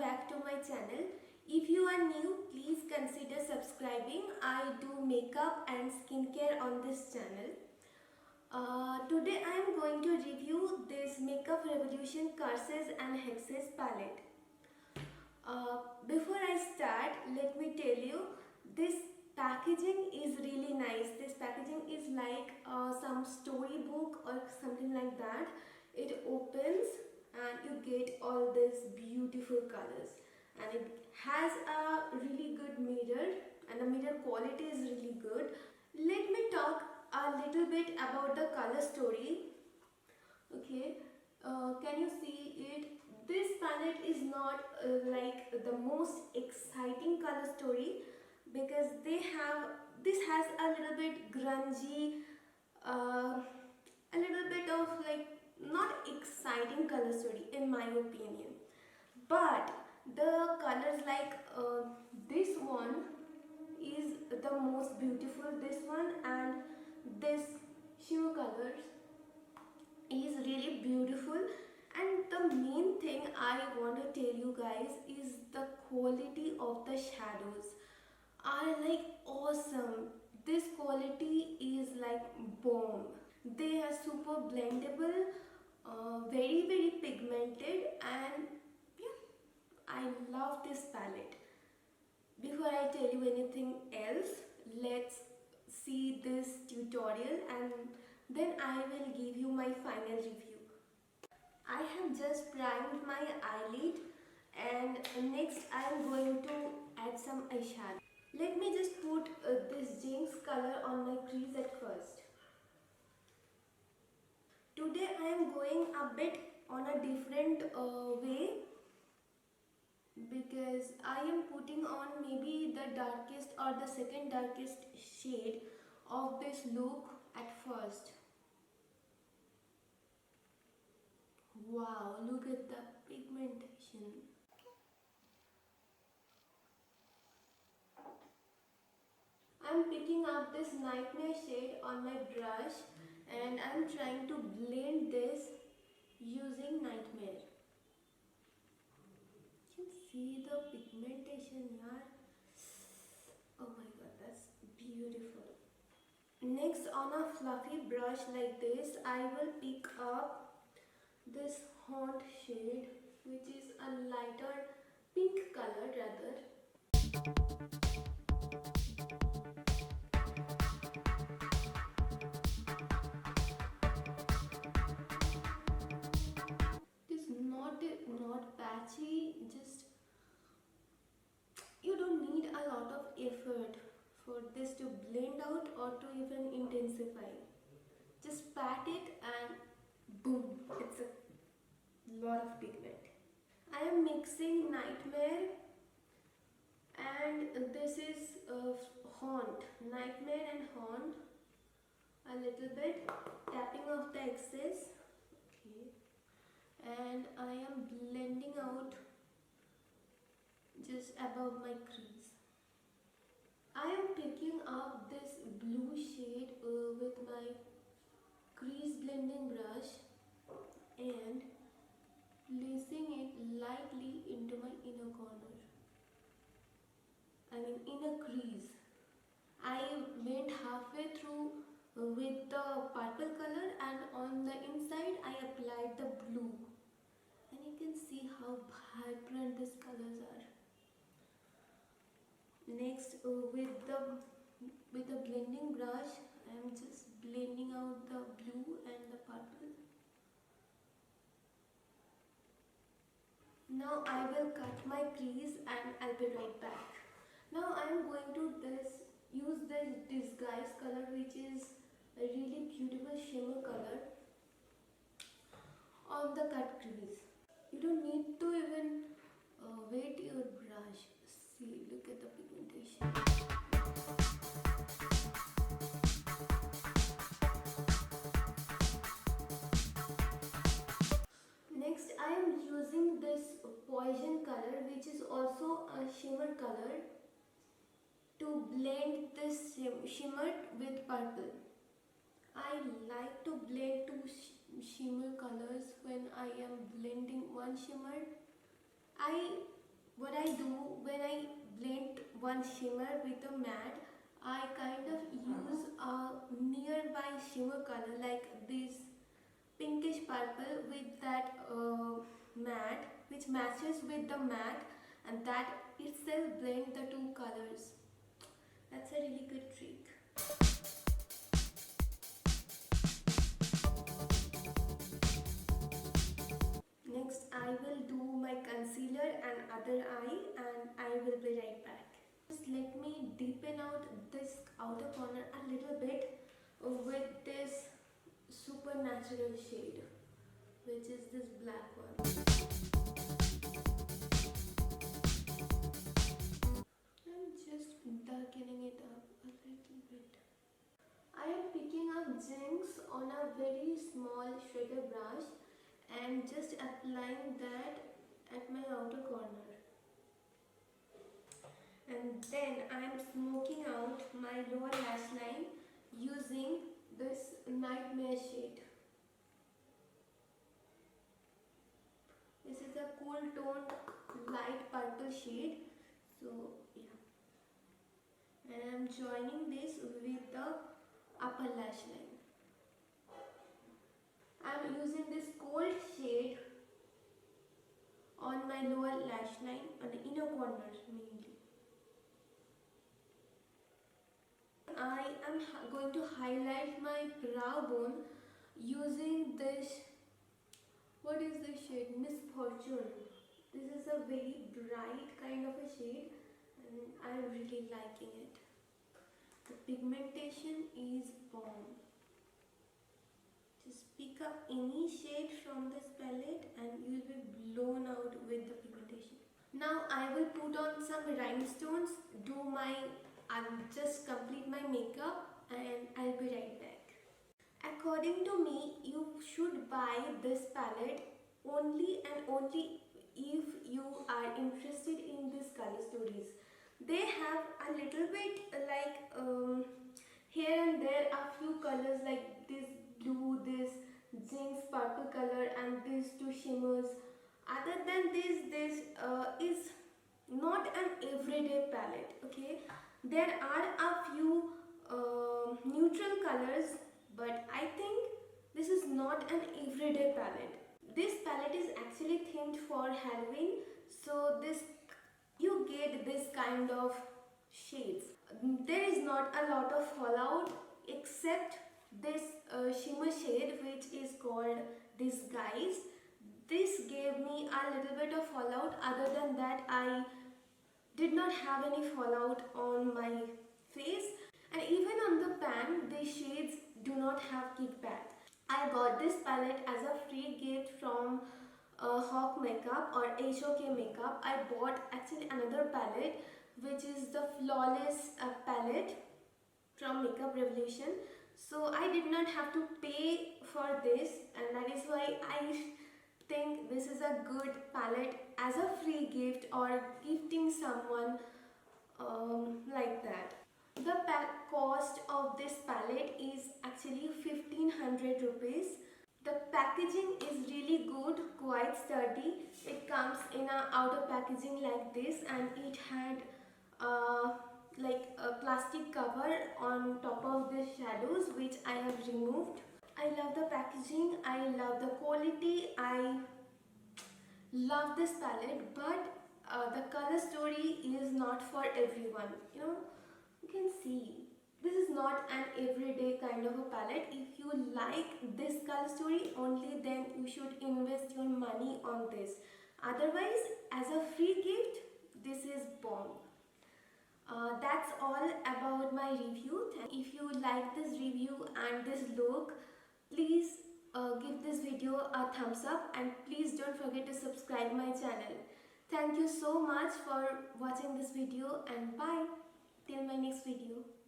back to my channel. If you are new, please consider subscribing. I do makeup and skincare on this channel. Today I am going to review this Makeup Revolution Curses and Hexes palette. Before I start, let me tell you, this packaging is really nice. This packaging is like some storybook or something like that. It opens and you get all these beautiful colors, and it has a really good mirror, and the mirror quality is really good. Let me talk a little bit about the color story. Okay, can you see it? This palette is not like the most exciting color story, because this has a little bit grungy, a little bit of like not exciting color story in my opinion. But the colors like this one is the most beautiful. This one and this shimmer colors is really beautiful, and the main thing I want to tell you guys is the quality of the shadows are like awesome. This quality is like bomb. They are super blendable, very pigmented, and yeah, I love this palette. Before I tell you anything else, let's see this tutorial and then I will give you my final review. I have just primed my eyelid, and next I am going to add some eyeshadow. Let me just put this Jinx color on my crease at first. Today I am going a bit on a different way, because I am putting on maybe the darkest or the second darkest shade of this look at first. Wow, look at the pigmentation. I'm picking up this Nightmare shade on my brush, and I'm trying to blend this using Nightmare. You can see the pigmentation here. Oh my god, that's beautiful. Next, on a fluffy brush like this, I will pick up this Haunt shade, which is a lighter pink color rather. It is not patchy, just you don't need a lot of effort for this to blend out or to even intensify. Just pat it and boom, it's a lot of pigment. I am mixing Nightmare and this is Haunt. Nightmare and Haunt a little bit, tapping off the excess. Okay, and I am blending out just above my crease. I am picking up this blue shade with my crease blending brush and placing it lightly into my inner corner. I mean inner crease. I went halfway through with the purple color, and on the inside I applied the blue, and you can see how vibrant these colors are. Next, with the blending brush, I am just blending out the blue and the purple. Now I will cut my crease and I'll be right back. Now I am going to use this Disguise color, which is a really beautiful shimmer color, on the cut crease. You don't need to even wet your brush. See, look at the pigmentation. Next, I am using this Poison color, which is also a shimmer color, to blend this shimmer with purple. I like to blend two shimmer colors when I am blending one shimmer. I what I do when I blend one shimmer with a matte, I kind of use a nearby shimmer color like this pinkish purple with that matte, which matches with the matte, and that itself blend the two colors. That's a really good trick. Next, I will do my concealer and other eye, and I will be right back. Just let me deepen out this outer corner a little bit with this supernatural shade, which is this black one. I'm just darkening it up a little bit. I am picking up Jinx on a very small shredder brush and just applying that at my outer corner. And then I am smoking out my lower lash line using this Nightmare shade. This is a cool toned light purple shade. So yeah. And I am joining this with the upper lash line. I am using this cold shade on my lower lash line, on the inner corner mainly. I am going to highlight my brow bone using this, what is this shade? Misfortune. This is a very bright kind of a shade and I am really liking it. The pigmentation is bomb. Just pick up any shade from this palette and you will be blown out with the pigmentation. Now I will put on some rhinestones, just complete my makeup, and I'll be right back. According to me, you should buy this palette only and only if you are interested in these color stories. They have a little bit like here and there a few colors like this blue, this Jinx purple color, and these two shimmers. Other than this is not an everyday palette. Okay, there are a few neutral colors, but I think this is not an everyday palette. This palette is actually themed for Halloween, so you get this kind of shades. There is not a lot of fallout except this shimmer shade, which is called Disguise. This gave me a little bit of fallout. Other than that, I did not have any fallout on my face, and even on the pan the shades do not have kickback. I got this palette as a free gift from Hawk Makeup or HOK Makeup. I bought actually another palette which is the Flawless palette from Makeup Revolution. So I did not have to pay for this, and that is why I think this is a good palette as a free gift or gifting someone like that. The cost of this palette is actually 1500 rupees. The packaging is really good, quite sturdy. It comes in a outer packaging like this, and it had like a plastic cover on top of the shadows, which I have removed. I love the packaging, I love the quality, I love this palette, but the color story is not for everyone. You can see this is not an everyday kind of a palette. If you like this color story only, then you should invest your money on this. Otherwise, as a free gift, this is bomb. That's all about my review. If you like this review and this look, please give this video a thumbs up, and please don't forget to subscribe my channel. Thank you so much for watching this video, and bye till my next video.